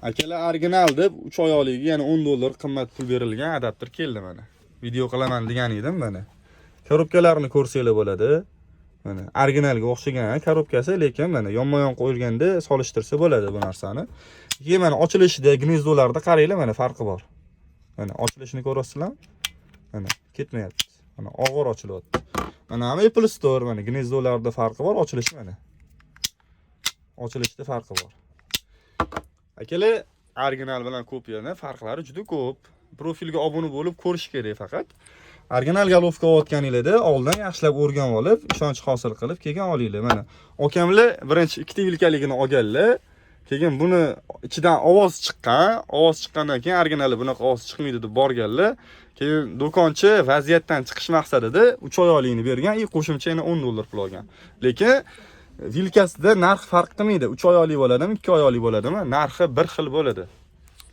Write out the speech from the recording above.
Akalar original deb 3 oyligiga yana $10 qimmat pul berilgan adapter keldi mana. Video qilaman degan edim mana. Korobkalarini ko'rsanglar bo'ladi. Mana originalga o'xshagan korobkasi, lekin mana yonma-yon qo'yilganda solishtirsa bo'ladi bu narsani. Keyin mana ochilishida, gnezdolarda qaranglar, mana farqi bor. Mana ochilishini ko'rasizlar? Mana ketmayapti. Mana og'ir ochilyapti. Mana Apple Store, mana gnezdolarda farqi bor, ochilishi mana. Ochilishda farqi bor. Akalar, original bilan kopiyani farqlari juda ko'p. Profilga obuna bo'lib ko'rish kerak faqat. Original galovka olayotganingizda oldin yaxshilab o'rganib olib, ishonch hosil qilib keyin olinglar. Mana okamlar birinchi ikkita yilkaligini olganlar. Keyin buni ichidan ovoz chiqqandan keyin originali bunaqa ovoz chiqmaydi deb borganlar. Keyin do'konchi vaziyatdan chiqish maqsadida 3 oylikni bergan, qo'shimcha yana $10 pul olgan. Lekin vilkasida narx farq qilmaydi. 3 oylik bo'ladimi, 2 oylik bo'ladimi? Narxi bir xil bo'ladi.